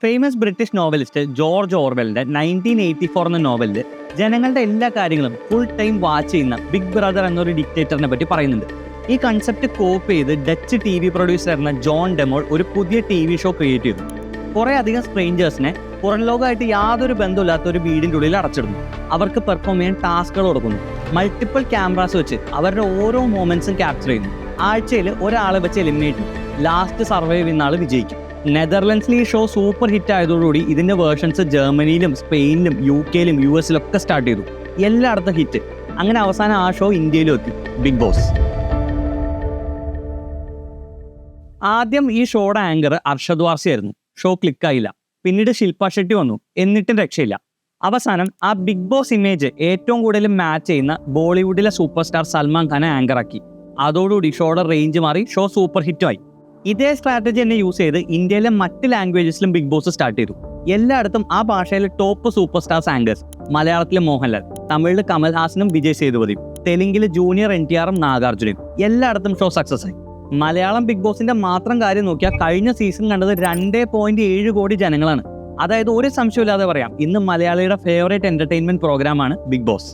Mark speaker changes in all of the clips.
Speaker 1: Famous British novelist George ഓർവെലിന്റെ 1984 എന്ന നോവലിൽ ജനങ്ങളുടെ എല്ലാ കാര്യങ്ങളും ഫുൾ ടൈം വാച്ച് ചെയ്യുന്ന ബിഗ് ബ്രദർ എന്നൊരു ഡിക്റ്റേറ്ററിനെ പറ്റി പറയുന്നുണ്ട്. ഈ കൺസെപ്റ്റ് കോപ്പി ചെയ്ത് ഡച്ച് TV പ്രൊഡ്യൂസറായിരുന്ന ജോൺ ഡെമോൾ ഒരു പുതിയ TV ഷോ ക്രിയേറ്റ് ചെയ്തു. കുറെ അധികം സ്ട്രേഞ്ചേഴ്സിനെ പുറം ലോകമായിട്ട് യാതൊരു ബന്ധമില്ലാത്ത ഒരു വീടിൻ്റെ ഉള്ളിൽ അടച്ചിടുന്നു. അവർക്ക് പെർഫോം ചെയ്യാൻ ടാസ്കുകൾ കൊടുക്കുന്നു. മൾട്ടിപ്പിൾ ക്യാമറാസ് വെച്ച് അവരുടെ ഓരോ മൊമെന്റ്സും ക്യാപ്ചർ ചെയ്യുന്നു. ആഴ്ചയിൽ ഒരാളെ വെച്ച് എലിമിനേറ്റ് ചെയ്യും. ലാസ്റ്റ് സർവൈവ് ചെയ്യുന്ന ആൾ വിജയിക്കും. നെതർലൻഡ്സിൽ ഈ ഷോ സൂപ്പർ ഹിറ്റ് ആയതോടുകൂടി ഇതിന്റെ വേർഷൻസ് ജർമ്മനിയിലും സ്പെയിനിലും UK യിലും US ലും ഒക്കെ സ്റ്റാർട്ട് ചെയ്തു. എല്ലായിടത്തും ഹിറ്റ്. അങ്ങനെ അവസാനം ആ ഷോ ഇന്ത്യയിലും എത്തി, ബിഗ് ബോസ്. ആദ്യം ഈ ഷോയുടെ ആങ്കർ അർഷദ് വാർസി ആയിരുന്നു. ഷോ ക്ലിക്കായില്ല. പിന്നീട് ശില്പ ഷെട്ടി വന്നു. എന്നിട്ടും രക്ഷയില്ല. അവസാനം ആ ബിഗ് ബോസ് ഇമേജ് ഏറ്റവും കൂടുതൽ മാച്ച് ചെയ്യുന്ന ബോളിവുഡിലെ സൂപ്പർ സ്റ്റാർ സൽമാൻ ഖാനെ ആങ്കറാക്കി. അതോടുകൂടി ഷോയുടെ റേഞ്ച് മാറി. ഷോ സൂപ്പർ ഹിറ്റുമായി. ഇതേ സ്ട്രാറ്റജി തന്നെ യൂസ് ചെയ്ത് ഇന്ത്യയിലെ മറ്റ് ലാംഗ്വേജസിലും ബിഗ് ബോസ് സ്റ്റാർട്ട് ചെയ്തു. എല്ലായിടത്തും ആ ഭാഷയിലെ ടോപ്പ് സൂപ്പർ സ്റ്റാർസ് ആങ്കേഴ്സ്. മലയാളത്തിലെ മോഹൻലാൽ, തമിഴിൽ കമൽഹാസനും വിജയ് സേതുപതിയും, തെലുങ്കിൽ ജൂനിയർ NTRും നാഗാർജുനയും. എല്ലായിടത്തും ഷോ സക്സസ് ആയി. മലയാളം ബിഗ് ബോസിന്റെ മാത്രം കാര്യം നോക്കിയാൽ കഴിഞ്ഞ സീസൺ കണ്ടത് 2.7 കോടി ജനങ്ങളാണ്. അതായത് ഒരു സംശയമില്ലാതെ പറയാം, ഇന്ന് മലയാളിയുടെ ഫേവറേറ്റ് എന്റർടൈൻമെന്റ് പ്രോഗ്രാമാണ് ബിഗ് ബോസ്.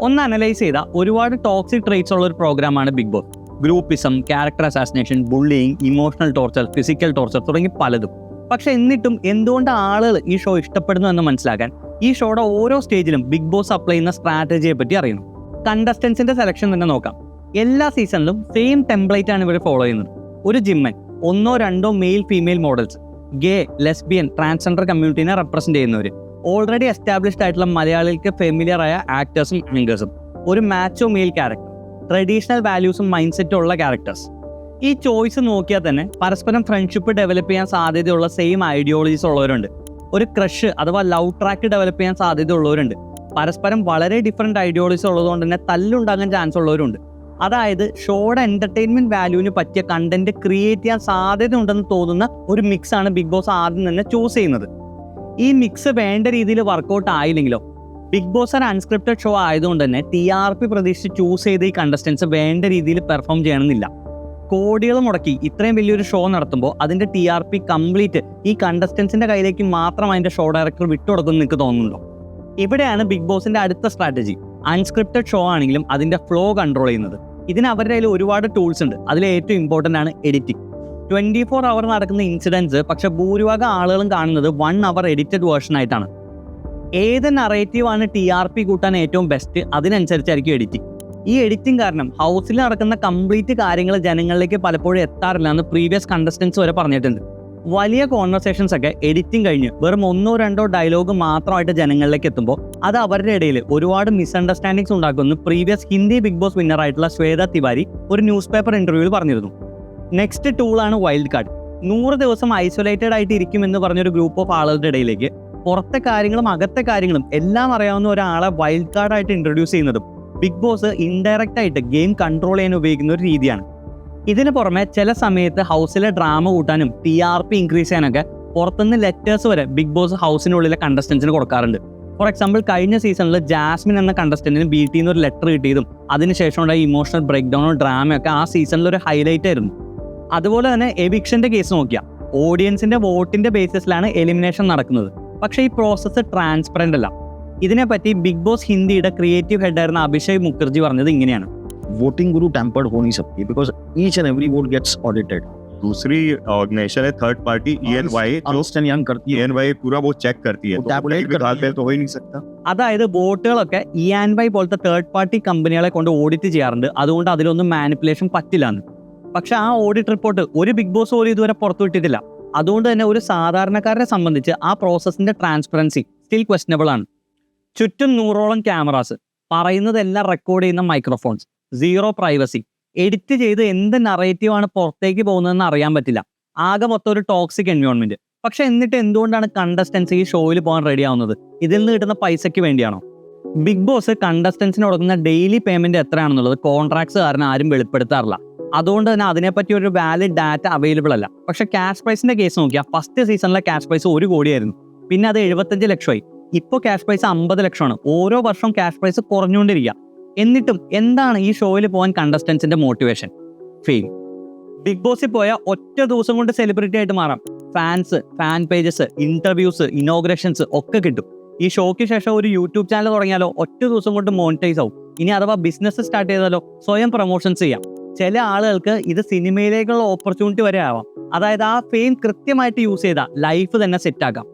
Speaker 1: ഒന്ന് അനലൈസ് ചെയ്താൽ ഒരുപാട് ടോക്സിക് ട്രേറ്റ്സ് ഉള്ള ഒരു പ്രോഗ്രാമാണ് Bigg Boss. Groupism, character assassination, bullying, emotional torture, physical torture തുടങ്ങി പലതും. പക്ഷെ എന്നിട്ടും എന്തുകൊണ്ട് ആളുകൾ ഈ ഷോ ഇഷ്ടപ്പെടുന്നു എന്ന് മനസ്സിലാക്കാൻ ഈ ഷോയുടെ ഓരോ സ്റ്റേജിലും ബിഗ് ബോസ് അപ്ലൈ ചെയ്യുന്ന സ്ട്രാറ്റജിയെ പറ്റി അറിയണം. കണ്ടസ്റ്റൻസിന്റെ സെലക്ഷൻ തന്നെ നോക്കാം. എല്ലാ സീസണിലും സെയിം ടെംപ്ലേറ്റ് ആണ് ഇവർ ഫോളോ ചെയ്യുന്നത്. ഒരു ജിമ്മൻ, 1-2 മെയിൽ ഫീമെയിൽ മോഡൽസ്, ഗേ, ലെസ്ബിയൻ, ട്രാൻസ്ജെൻഡർ കമ്മ്യൂണിറ്റിനെ റെപ്രസെന്റ് ചെയ്യുന്നവർ, ഓൾറെഡി എസ്റ്റാബ്ലിഷ്ഡ് ആയിട്ടുള്ള മലയാളികൾക്ക് ഫെമിലിയർ ആയ ആക്ടേഴ്സും ആങ്കേഴ്സും, ഒരു മാച്ചോ മെയിൽ ക്യാരക്ടർ, ട്രഡീഷണൽ വാല്യൂസും മൈൻഡ് സെറ്റും ഉള്ള ക്യാരക്ടേഴ്സ്. ഈ ചോയ്സ് നോക്കിയാൽ തന്നെ പരസ്പരം ഫ്രണ്ട്ഷിപ്പ് ഡെവലപ്പ് ചെയ്യാൻ സാധ്യതയുള്ള സെയിം ഐഡിയോളജീസ് ഉള്ളവരുണ്ട്. ഒരു ക്രഷ് അഥവാ ലവ് ട്രാക്ക് ഡെവലപ്പ് ചെയ്യാൻ സാധ്യതയുള്ളവരുണ്ട്. പരസ്പരം വളരെ ഡിഫറെൻറ്റ് ഐഡിയോളജീസ് ഉള്ളതുകൊണ്ട് തന്നെ തല്ലുണ്ടാകാൻ ചാൻസ് ഉള്ളവരുണ്ട്. അതായത് ഷോയുടെ എന്റർടൈൻമെന്റ് വാല്യൂവിന് പറ്റിയ കണ്ടന്റ് ക്രിയേറ്റ് ചെയ്യാൻ സാധ്യത ഉണ്ടെന്ന് തോന്നുന്ന ഒരു മിക്സ് ആണ് ബിഗ് ബോസ് ആദ്യം തന്നെ ചൂസ് ചെയ്യുന്നത്. ഈ മിക്സ് വേണ്ട രീതിയിൽ വർക്കൗട്ട് ആയില്ലെങ്കിലോ, ബിഗ് ബോസ് ഒരു അൺസ്ക്രിപ്റ്റഡ് ഷോ ആയതുകൊണ്ട് തന്നെ TRP പ്രതീക്ഷിച്ച് ചൂസ് ചെയ്ത് ഈ കണ്ടസ്റ്റൻസ് വേണ്ട രീതിയിൽ പെർഫോം ചെയ്യണമെന്നില്ല. കോടികൾ മുടക്കി ഇത്രയും വലിയൊരു ഷോ നടത്തുമ്പോൾ അതിന്റെ TRP കംപ്ലീറ്റ് ഈ കണ്ടസ്റ്റൻസിന്റെ കയ്യിലേക്ക് മാത്രം അതിന്റെ ഷോ ഡയറക്ടർ വിട്ടുകൊടുക്കുമെന്ന് നിങ്ങൾക്ക് തോന്നുന്നുണ്ടോ? ഇവിടെയാണ് ബിഗ് ബോസിന്റെ അടുത്ത സ്ട്രാറ്റജി. അൺസ്ക്രിപ്റ്റഡ് ഷോ ആണെങ്കിലും അതിന്റെ ഫ്ലോ കൺട്രോൾ ചെയ്യുന്നത്. ഇതിന് അവരുടെ കയ്യിൽ ഒരുപാട് ടൂൾസ് ഉണ്ട്. അതിൽ ഏറ്റവും ഇമ്പോർട്ടൻ്റ് ആണ് എഡിറ്റിംഗ്. 24 അവർ നടക്കുന്ന ഇൻസിഡൻസ് പക്ഷെ ഭൂരിഭാഗം ആളുകളും കാണുന്നത് 1 അവർ എഡിറ്റഡ് വേർഷൻ ആയിട്ടാണ്. ഏത് നറേറ്റീവാണ് TRP കൂട്ടാൻ ഏറ്റവും ബെസ്റ്റ്, അതിനനുസരിച്ചായിരിക്കും എഡിറ്റിംഗ്. ഈ എഡിറ്റിംഗ് കാരണം ഹൗസിൽ നടക്കുന്ന കംപ്ലീറ്റ് കാര്യങ്ങൾ ജനങ്ങളിലേക്ക് പലപ്പോഴും എത്താറില്ല എന്ന് പ്രീവിയസ് കണ്ടസ്റ്റൻസ് വരെ പറഞ്ഞിട്ടുണ്ട്. വലിയ കോൺവെർസേഷൻസ് ഒക്കെ എഡിറ്റിംഗ് കഴിഞ്ഞ് വെറും 1-2 ഡയലോഗ് മാത്രമായിട്ട് ജനങ്ങളിലേക്ക് എത്തുമ്പോൾ അത് അവരുടെ ഇടയിൽ ഒരുപാട് മിസ്അണ്ടർസ്റ്റാൻഡിങ്സ് ഉണ്ടാക്കുമെന്ന് previous Hindi Bigg Boss winner ആയിട്ടുള്ള ശ്വേത തിവാരി ഒരു ന്യൂസ് പേപ്പർ ഇന്റർവ്യൂവിൽ പറഞ്ഞിരുന്നു. നെക്സ്റ്റ് ടൂളാണ് വൈൽഡ് കാർഡ്. 100 ദിവസം ഐസൊലേറ്റഡ് ആയിട്ട് ഇരിക്കുമെന്ന് പറഞ്ഞൊരു ഗ്രൂപ്പ് ഓഫ് ആളുകളുടെ ഇടയിലേക്ക് പുറത്തെ കാര്യങ്ങളും അകത്തെ കാര്യങ്ങളും എല്ലാം അറിയാവുന്ന ഒരാളെ വൈൽഡ് കാർഡായിട്ട് ഇൻട്രൊഡ്യൂസ് ചെയ്യുന്നതും ബിഗ് ബോസ് ഇൻഡയറക്റ്റ് ആയിട്ട് ഗെയിം കൺട്രോൾ ചെയ്യാൻ ഉപയോഗിക്കുന്ന ഒരു രീതിയാണ്. ഇതിന് പുറമെ ചില സമയത്ത് ഹൗസിലെ ഡ്രാമ കൂട്ടാനും TRP ഇൻക്രീസ് ചെയ്യാനൊക്കെ പുറത്തുനിന്ന് ലെറ്റേഴ്സ് വരെ ബിഗ് ബോസ് ഹൗസിനുള്ളിലെ കണ്ടസ്റ്റൻസിന് കൊടുക്കാറുണ്ട്. ഫോർ എക്സാമ്പിൾ, കഴിഞ്ഞ സീസണിൽ ജാസ്മിൻ എന്ന കണ്ടസ്റ്റന്റിന് BT ഒരു ലെറ്റർ കിട്ടിയതും അതിനുശേഷം ഉണ്ടായ ഇമോഷണൽ ബ്രേക്ക് ഡൗണോ ഡ്രാമയൊക്കെ ആ സീസണിൽ ഒരു ഹൈലൈറ്റ് ആയിരുന്നു. അതുപോലെ തന്നെ എവിക്ഷന്റെ കേസ് നോക്കിയാൽ ഓഡിയൻസിന്റെ വോട്ടിന്റെ ബേസിസിലാണ് എലിമിനേഷൻ നടക്കുന്നത്. പക്ഷേ ഈ പ്രോസസ്സ് ട്രാൻസ്പെറന്റ് അല്ല. ഇതിനെപ്പറ്റി ബിഗ് ബോസ് ഹിന്ദിയുടെ ക്രിയേറ്റീവ് ഹെഡായിരുന്ന അഭിഷേക് മുഖർജി പറഞ്ഞത് ഇങ്ങനെയാണ്:
Speaker 2: वोटिंग गुरु टेम्पर्ड हो नहीं सकती because each and every vote gets audited.
Speaker 3: दूसरी ऑर्गेनाइजेशन है थर्ड पार्टी ENY
Speaker 2: जो करती है,
Speaker 3: ENY पूरा वो चेक करती है, तो तो हो ही नहीं सकता.
Speaker 1: അതായത് വോട്ടുകളൊക്കെ ENY പോലത്തെ തേർഡ് പാർട്ടി കമ്പനികളെ കൊണ്ട് ഓഡിറ്റ് ചെയ്യാറുണ്ട്. അതുകൊണ്ട് അതിലൊന്നും മാനിപ്പുലേഷൻ പറ്റില്ലാന്ന്. പക്ഷെ ആ ഓഡിറ്റ് റിപ്പോർട്ട് ഒരു ബിഗ് ബോസ് പോലും ഇതുവരെ പുറത്തുവിട്ടിട്ടില്ല. അതുകൊണ്ട് തന്നെ ഒരു സാധാരണക്കാരനെ സംബന്ധിച്ച് ആ പ്രോസസ്സിന്റെ ട്രാൻസ്പെറൻസി സ്റ്റിൽ ക്വസ്റ്റനബിൾ ആണ്. ചുറ്റും 100ഓളം ക്യാമറാസ്, പറയുന്നതെല്ലാം റെക്കോർഡ് ചെയ്യുന്ന മൈക്രോഫോൺസ്, 0 പ്രൈവസി, എഡിറ്റ് ചെയ്ത് എന്ത് നറേറ്റീവാണ് പുറത്തേക്ക് പോകുന്നതെന്ന് അറിയാൻ പറ്റില്ല. ആകെ മൊത്തം ഒരു ടോക്സിക് എൻവയോൺമെന്റ്. പക്ഷെ എന്നിട്ട് എന്തുകൊണ്ടാണ് കണ്ടസ്റ്റൻസ് ഈ ഷോയിൽ പോകാൻ റെഡി ആവുന്നത്? ഇതിൽ നിന്ന് കിട്ടുന്ന പൈസയ്ക്ക് വേണ്ടിയാണോ? ബിഗ് ബോസ് കണ്ടസ്റ്റൻസിന് കൊടുക്കുന്ന ഡെയിലി പേയ്മെന്റ് എത്രയാണെന്നുള്ളത് കോൺട്രാക്ട്സ് കാരണം ആരും വെളിപ്പെടുത്താറില്ല. അതുകൊണ്ട് തന്നെ അതിനെപ്പറ്റി ഒരു വാലിഡ് ഡാറ്റ അവൈലബിൾ അല്ല. പക്ഷെ ക്യാഷ് പ്രൈസിന്റെ കേസ് നോക്കിയാൽ ഫസ്റ്റ് സീസണിലെ ക്യാഷ് പ്രൈസ് 1 കോടിയായിരുന്നു. പിന്നെ അത് 75 ലക്ഷമായി. ഇപ്പോൾ ക്യാഷ് പ്രൈസ് 50 ലക്ഷമാണ്. ഓരോ വർഷവും ക്യാഷ് പ്രൈസ് കുറഞ്ഞുകൊണ്ടിരിക്കുക. എന്നിട്ടും എന്താണ് ഈ ഷോയിൽ പോകാൻ കണ്ടസ്റ്റൻസിന്റെ മോട്ടിവേഷൻ? ഫെയിം. ബിഗ് ബോസിൽ പോയാൽ ഒറ്റ ദിവസം കൊണ്ട് സെലിബ്രിറ്റി ആയിട്ട് മാറാം. Fans, fan pages, interviews, inaugurations ഒക്കെ കിട്ടും. ഈ ഷോയ്ക്ക് ശേഷം ഒരു യൂട്യൂബ് ചാനൽ തുടങ്ങിയാലോ ഒറ്റ ദിവസം കൊണ്ട് മോണിറ്റൈസ് ആവും. ഇനി അഥവാ ബിസിനസ് സ്റ്റാർട്ട് ചെയ്താലോ സ്വയം പ്രൊമോഷൻസ് ചെയ്യാം. ചില ആളുകൾക്ക് ഇത് സിനിമയിലേക്കുള്ള ഓപ്പർച്യൂണിറ്റി വരെ ആവാം. അതായത് ആ ഫെയിം കൃത്യമായിട്ട് യൂസ് ചെയ്താൽ ലൈഫ് തന്നെ സെറ്റ് ആക്കാം.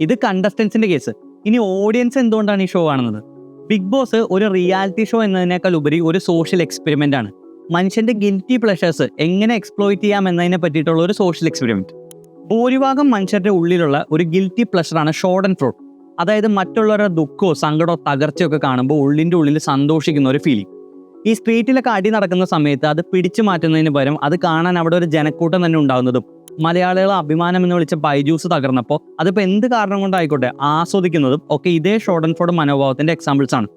Speaker 1: ഇത് കണ്ടസ്റ്റൻസിന്റെ കേസ്. ഇനി ഓഡിയൻസ് എന്തുകൊണ്ടാണ് ഈ ഷോ കാണുന്നത്? ബിഗ് ബോസ് ഒരു റിയാലിറ്റി ഷോ എന്നതിനേക്കാൾ ഉപരി ഒരു സോഷ്യൽ എക്സ്പെരിമെന്റ് ആണ്. മനുഷ്യന്റെ ഗിൽറ്റി പ്ലഷേഴ്സ് എങ്ങനെ എക്സ്പ്ലോയിറ്റ് ചെയ്യാം എന്നതിനെ പറ്റിയിട്ടുള്ള ഒരു സോഷ്യൽ എക്സ്പെരിമെന്റ്. ഭൂരിഭാഗം മനുഷ്യരുടെ ഉള്ളിലുള്ള ഒരു ഗിൽറ്റി പ്ലഷറാണ് ഷോർട്ട് ഫ്രോഡ്. അതായത് മറ്റുള്ളവരുടെ ദുഃഖമോ സങ്കടമോ തകർച്ചയോ ഒക്കെ കാണുമ്പോൾ ഉള്ളിൻ്റെ ഉള്ളിൽ സന്തോഷിക്കുന്ന ഒരു ഫീലിംഗ്. ഈ സ്ട്രീറ്റിലൊക്കെ അടി നടക്കുന്ന സമയത്ത് അത് പിടിച്ചു മാറ്റുന്നതിന് പകരം അത് കാണാൻ അവിടെ ഒരു ജനക്കൂട്ടം തന്നെ ഉണ്ടാകുന്നതും, മലയാളികൾ അഭിമാനം എന്ന് വിളിച്ച ബൈജൂസ് തകർന്നപ്പോൾ അതിപ്പോൾ എന്ത് കാരണം കൊണ്ടായിക്കോട്ടെ ആസ്വദിക്കുന്നതും ഒക്കെ ഇതേ ഷോർട്ട് ഫ്രോഡ് മനോഭാവത്തിന്റെ എക്സാമ്പിൾസ് ആണ്.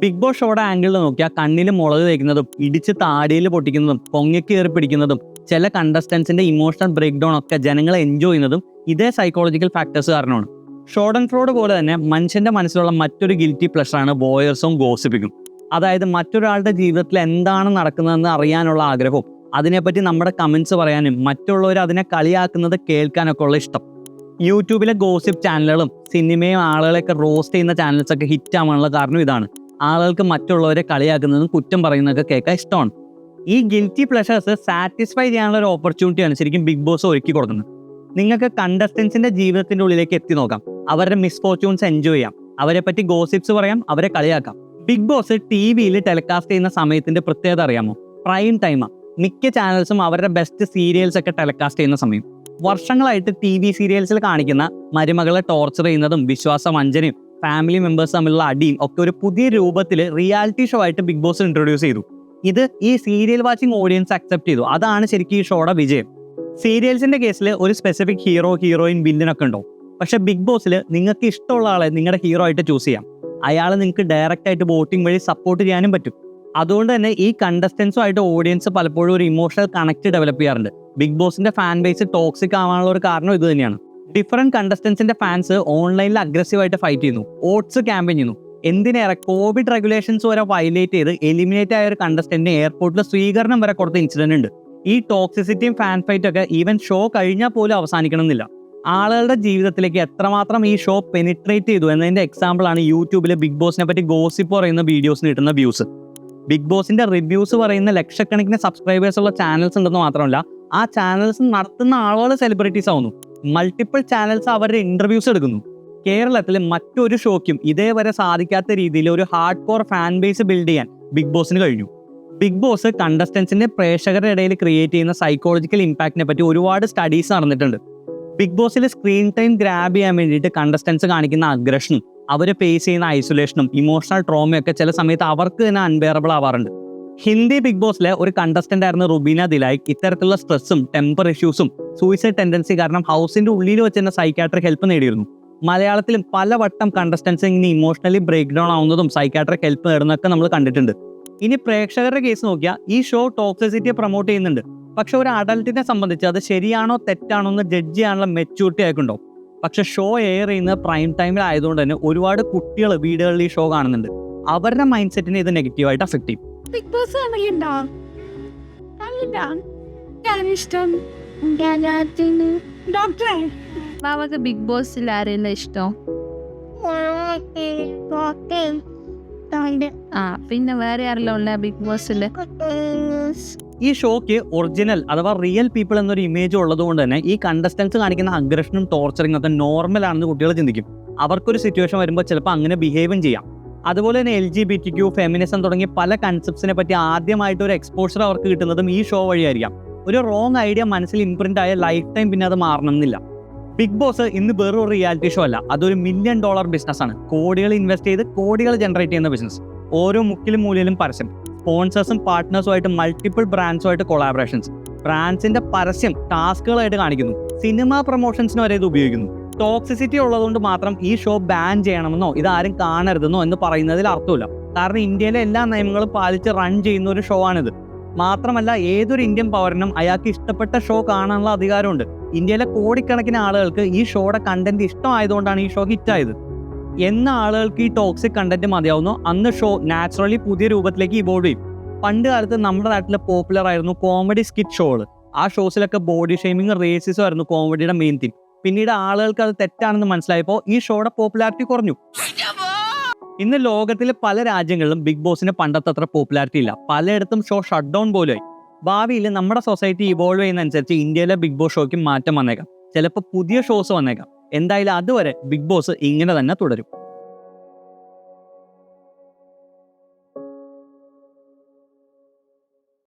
Speaker 1: ബിഗ് ബോസ് ഷോയുടെ ആംഗിളിൽ നോക്കിയാൽ കണ്ണിൽ മുളക് തേക്കുന്നതും ഇടിച്ച് താടിയിൽ പൊട്ടിക്കുന്നതും പൊങ്ങയ്ക്ക് കയറി പിടിക്കുന്നതും ചില കണ്ടസ്റ്റൻസിന്റെ ഇമോഷണൽ ബ്രേക്ക് ഡൗൺ ഒക്കെ ജനങ്ങളെ എൻജോയ് ചെയ്യുന്നതും ഇതേ സൈക്കോളജിക്കൽ ഫാക്ടേഴ്സ് കാരണമാണ്. ഷോർട്ട് ആൻഡ് ഫ്രോഡ് പോലെ തന്നെ മനുഷ്യന്റെ മനസ്സിലുള്ള മറ്റൊരു ഗിൽറ്റി പ്ലഷറാണ് വോയേഴ്സും ഗോസിപ്പിങ്ങും. അതായത് മറ്റൊരാളുടെ ജീവിതത്തിൽ എന്താണ് നടക്കുന്നതെന്ന് അറിയാനുള്ള ആഗ്രഹവും അതിനെപ്പറ്റി നമ്മുടെ കമൻസ് പറയാനും മറ്റുള്ളവർ അതിനെ കളിയാക്കുന്നത് കേൾക്കാനൊക്കെ ഉള്ള ഇഷ്ടം. യൂട്യൂബിലെ ഗോസിപ്പ് ചാനലുകളും സിനിമയും ആളുകളെയൊക്കെ റോസ്റ്റ് ചെയ്യുന്ന ചാനൽസൊക്കെ ഹിറ്റ് ആവാനുള്ള കാരണം ഇതാണ്. ആളുകൾക്ക് മറ്റുള്ളവരെ കളിയാക്കുന്നതും കുറ്റം പറയുന്നതൊക്കെ കേൾക്കാൻ ഇഷ്ടമാണ്. ഈ ഗിൽറ്റി പ്ലഷേഴ്സ് സാറ്റിസ്ഫൈ ചെയ്യാനുള്ള ഒരു ഓപ്പർച്യൂണിറ്റിയാണ് ശരിക്കും ബിഗ് ബോസ് ഒരുക്കി കൊടുക്കുന്നത്. നിങ്ങൾക്ക് കണ്ടസ്റ്റൻസിന്റെ ജീവിതത്തിന്റെ ഉള്ളിലേക്ക് എത്തി നോക്കാം, അവരുടെ മിസ്ഫോർച്യൂൺസ് എൻജോയ് ചെയ്യാം, അവരെ പറ്റി ഗോസിപ്സ് പറയാം, അവരെ കളിയാക്കാം. ബിഗ് ബോസ് TV-യിൽ ടെലികാസ്റ്റ് ചെയ്യുന്ന സമയത്തിന്റെ പ്രത്യേകത അറിയാമോ? പ്രൈം ടൈമാണ്. മിക്ക ചാനൽസും അവരുടെ ബെസ്റ്റ് സീരിയൽസ് ഒക്കെ ടെലികാസ്റ്റ് ചെയ്യുന്ന സമയം. വർഷങ്ങളായിട്ട് TV സീരിയൽസിൽ കാണിക്കുന്ന മരുമകളെ ടോർച്ചർ ചെയ്യുന്നതും വിശ്വാസവഞ്ചനയും ഫാമിലി മെമ്പേഴ്സ് തമ്മിലുള്ള അടിയും ഒക്കെ ഒരു പുതിയ രൂപത്തിൽ റിയാലിറ്റി ഷോ ആയിട്ട് ബിഗ് ബോസ് ഇൻട്രൊഡ്യൂസ് ചെയ്തു. ഇത് ഈ സീരിയൽ വാച്ചിങ് ഓഡിയൻസ് അക്സെപ്റ്റ് ചെയ്തു. അതാണ് ശരിക്കും ഈ ഷോയുടെ വിജയം. സീരിയൽസിന്റെ കേസിൽ ഒരു സ്പെസിഫിക് ഹീറോ, ഹീറോയിൻ, വില്ലനൊക്കെ ഉണ്ടാവും. പക്ഷെ ബിഗ് ബോസിൽ നിങ്ങൾക്ക് ഇഷ്ടമുള്ള ആളെ നിങ്ങളുടെ ഹീറോ ആയിട്ട് ചൂസ് ചെയ്യാം. അയാളെ നിങ്ങൾക്ക് ഡയറക്റ്റ് ആയിട്ട് വോട്ടിംഗ് വഴി സപ്പോർട്ട് ചെയ്യാനും പറ്റും. അതുകൊണ്ട് തന്നെ ഈ കണ്ടസ്റ്റൻസുമായിട്ട് ഓഡിയൻസ് പലപ്പോഴും ഒരു ഇമോഷണൽ കണക്ട് ഡെവലപ്പ് ചെയ്യാറുണ്ട്. ബിഗ് ബോസിന്റെ ഫാൻ ബേസ് ടോക്സിക് ആവാനുള്ള ഒരു കാരണം ഇത് തന്നെയാണ്. ഡിഫറെന്റ് കണ്ടസ്റ്റൻസിന്റെ ഫാൻസ് ഓൺലൈനിൽ അഗ്രസീവായിട്ട് ഫൈറ്റ് ചെയ്യുന്നു, വോട്ട്സ് ക്യാമ്പയിൻ ചെയ്യുന്നു. എന്തിനേറെ കോവിഡ് റെഗുലേഷൻസ് വരെ വയലേറ്റ് ചെയ്ത് എലിമിനേറ്റ് ആയ ഒരു കണ്ടസ്റ്റന്റിന് എയർപോർട്ടിൽ സ്വീകരണം വരെ കൊടുത്ത ഇൻസിഡന്റ് ഉണ്ട്. ഈ ടോക്സിസിറ്റിയും ഫാൻ ഫൈറ്റ് ഒക്കെ ഈവൻ ഷോ കഴിഞ്ഞാൽ പോലും അവസാനിക്കണമെന്നില്ല. ആളുകളുടെ ജീവിതത്തിലേക്ക് എത്രമാത്രം ഈ ഷോ പെനിട്രേറ്റ് ചെയ്തു എന്നതിന്റെ എക്സാമ്പിൾ ആണ് യൂട്യൂബിൽ ബിഗ് ബോസിനെ പറ്റി ഗോസിപ്പ് പറയുന്ന വീഡിയോസിന് കിട്ടുന്ന വ്യൂസ്. ബിഗ് ബോസിന്റെ റിവ്യൂസ് പറയുന്ന ലക്ഷക്കണക്കിന് സബ്സ്ക്രൈബേഴ്സ് ഉള്ള ചാനൽസ് ഉണ്ടെന്ന് മാത്രമല്ല, ആ ചാനൽസ് നടത്തുന്ന ആളുകൾ സെലിബ്രിറ്റീസ് ആവുന്നു. മൾട്ടിപ്പിൾ ചാനൽസ് അവരുടെ ഇന്റർവ്യൂസ് എടുക്കുന്നു. കേരളത്തിൽ മറ്റൊരു ഷോയ്ക്കും ഇതേവരെ സാധിക്കാത്ത രീതിയിൽ ഒരു hard core fan base build ചെയ്യാൻ ബിഗ് ബോസിന് കഴിഞ്ഞു. ബിഗ് ബോസ് കണ്ടസ്റ്റൻസിന്റെ പ്രേക്ഷകരുടെ ഇടയിൽ ക്രിയേറ്റ് ചെയ്യുന്ന സൈക്കോളജിക്കൽ ഇമ്പാക്റ്റിനെ പറ്റി ഒരുപാട് സ്റ്റഡീസ് നടന്നിട്ടുണ്ട്. ബിഗ് ബോസിൽ സ്ക്രീൻ ടൈം ഗ്രാബ് ചെയ്യാൻ വേണ്ടിയിട്ട് കണ്ടസ്റ്റൻസ് കാണിക്കുന്ന അഗ്രഷനും അവർ ഫേസ് ചെയ്യുന്ന ഐസൊലേഷനും ഇമോഷണൽ ട്രോമയൊക്കെ ചില സമയത്ത് അവർക്ക് തന്നെ അൺബെയറബിൾ ആവാറുണ്ട്. ഹിന്ദി ബിഗ് ബോസിലെ ഒരു കണ്ടസ്റ്റന്റ് ആയിരുന്ന റുബീന ദിലായിക് ഇത്തരത്തിലുള്ള സ്ട്രെസ്സും ടെമ്പർ ഇഷ്യൂസും സൂയിസൈഡ് ടെൻഡൻസി കാരണം ഹൗസിന്റെ ഉള്ളിൽ വെച്ച് തന്നെ സൈക്കാട്രിക് ഹെൽപ്പ് നേടിയിരുന്നു. മലയാളത്തിലും പലവട്ടം കണ്ടസ്റ്റൻസ് ഇങ്ങനെ ഇമോഷണലി ബ്രേക്ക് ഡൗൺ ആവുന്നതും സൈക്കാട്രിക് ഹെൽപ്പ് നേടുന്നതൊക്കെ നമ്മൾ കണ്ടിട്ടുണ്ട്. ഇനി പ്രേക്ഷകരുടെ കേസ് നോക്കിയാൽ ഈ ഷോ ടോക്സിസിറ്റിയെ പ്രൊമോട്ട് ചെയ്യുന്നുണ്ട്. പക്ഷെ ഒരു അഡൽട്ടിനെ സംബന്ധിച്ച് അത് ശരിയാണോ തെറ്റാണോ എന്ന് ജഡ്ജ് ചെയ്യാനുള്ള മെച്യൂരിറ്റി ആയിട്ടുണ്ടോ. പക്ഷെ ഷോ എയർ ചെയ്യുന്നത് പ്രൈം ടൈമിൽ ആയതുകൊണ്ട് തന്നെ ഒരുപാട് കുട്ടികൾ വീടുകളിൽ ഈ ഷോ കാണുന്നുണ്ട്. അവരുടെ മൈൻഡ് സെറ്റിനെ ഇത് നെഗറ്റീവായിട്ട് അഫക്ട് ചെയ്യും.
Speaker 4: ബിഗ് ബോസ് ഇഷ്ടം ഡോക്ടറെ
Speaker 5: മാമക്ക് ബിഗ് ബോസിൽ ആരെല്ലാം ഇഷ്ടം? പിന്നെ വേറെ ആരെല്ലാം ഉള്ള ബിഗ് ബോസില്?
Speaker 1: ഈ ഷോയ്ക്ക് ഒറിജിനൽ അഥവാ റിയൽ പീപ്പിൾ എന്നൊരു ഇമേജ് ഉള്ളതുകൊണ്ട് തന്നെ ഈ കണ്ടസ്റ്റൻസ് കാണിക്കുന്ന അഗ്രഷനും ടോർച്ചറിങ്ങും ഒക്കെ നോർമൽ ആണെന്ന് കുട്ടികൾ ചിന്തിക്കും. അവർക്കൊരു സിറ്റുവേഷൻ വരുമ്പോൾ ചിലപ്പോൾ അങ്ങനെ ബിഹേവും ചെയ്യാം. അതുപോലെ തന്നെ LGBTQ, ഫെമിനിസം തുടങ്ങിയ പല കൺസെപ്റ്റ്സിനെ പറ്റി ആദ്യമായിട്ട് ഒരു എക്സ്പോഷർ അവർക്ക് കിട്ടുന്നതും ഈ ഷോ വഴിയായിരിക്കാം. ഒരു റോങ് ഐഡിയ മനസ്സിൽ ഇംപ്രിന്റ് ആയ ലൈഫ് ടൈം പിന്നെ അത് മാറണമെന്നില്ല. ബിഗ് ബോസ് ഇന്ന് വെറും ഒരു റിയാലിറ്റി ഷോ അല്ല, അതൊരു $1 മില്യൺ ബിസിനസ്സാണ്. കോടികൾ ഇൻവെസ്റ്റ് ചെയ്ത് കോടികൾ ജനറേറ്റ് ചെയ്യുന്ന ബിസിനസ്. ഓരോ മുക്കിലും മൂലയിലും പരസ്യം, സ്പോൺസേഴ്സും പാർട്ട്നേഴ്സുമായിട്ട് മൾട്ടിപ്പിൾ ബ്രാൻഡ്സുമായിട്ട് കൊളാബറേഷൻസ്, ബ്രാൻഡ്സിന്റെ പരസ്യം ടാസ്കുകളായിട്ട് കാണിക്കുന്നു, സിനിമ പ്രൊമോഷൻസിന് വരെ ഇത് ഉപയോഗിക്കുന്നു. ടോക്സിസിറ്റി ഉള്ളതുകൊണ്ട് മാത്രം ഈ ഷോ ബാൻ ചെയ്യണമെന്നോ ഇതാരും കാണരുതെന്നോ എന്ന് പറയുന്നതിൽ അർത്ഥമില്ല. കാരണം ഇന്ത്യയിലെ എല്ലാ നിയമങ്ങളും പാലിച്ച് റൺ ചെയ്യുന്ന ഒരു ഷോ ആണിത്. മാത്രമല്ല ഏതൊരു ഇന്ത്യൻ പൗരനും അയാൾക്ക് ഇഷ്ടപ്പെട്ട ഷോ കാണാനുള്ള അധികാരമുണ്ട്. ഇന്ത്യയിലെ കോടിക്കണക്കിന് ആളുകൾക്ക് ഈ ഷോയുടെ കണ്ടന്റ് ഇഷ്ടമായതുകൊണ്ടാണ് ഈ ഷോ ഹിറ്റായത്. എന്ന ആളുകൾക്ക് ഈ ടോക്സിക് കണ്ടന്റ് മതിയാവുന്നു അന്ന് ഷോ നാച്ചുറലി പുതിയ രൂപത്തിലേക്ക് ഇവോൾവ് ചെയ്യും. പണ്ട് കാലത്ത് നമ്മുടെ നാട്ടിൽ പോപ്പുലർ ആയിരുന്നു കോമഡി സ്കിറ്റ് ഷോകൾ. ആ ഷോസിലൊക്കെ ബോഡി ഷെയ്മിങ്, റേസിസം ആയിരുന്നു കോമഡിയുടെ മെയിൻ തീം. പിന്നീട് ആളുകൾക്ക് അത് തെറ്റാണെന്ന് മനസ്സിലായപ്പോൾ ഈ ഷോയുടെ പോപ്പുലാരിറ്റി കുറഞ്ഞു. ഇന്ന് ലോകത്തിലെ പല രാജ്യങ്ങളിലും ബിഗ് ബോസിന് പണ്ടത്തെ അത്ര പോപ്പുലാരിറ്റി ഇല്ല. പലയിടത്തും ഷോ ഷട്ട് ഡൗൺ പോലെയായി. ഭാവിയിൽ നമ്മുടെ സൊസൈറ്റി ഇവോൾവ് ചെയ്യുന്നതനുസരിച്ച് ഇന്ത്യയിലെ ബിഗ് ബോസ് ഷോയ്ക്ക് മാറ്റം വന്നേക്കാം. ചിലപ്പോൾ പുതിയ ഷോസ് വന്നേക്കാം. എന്തായാലും അതുവരെ ബിഗ് ബോസ് ഇങ്ങനെ തന്നെ തുടരും.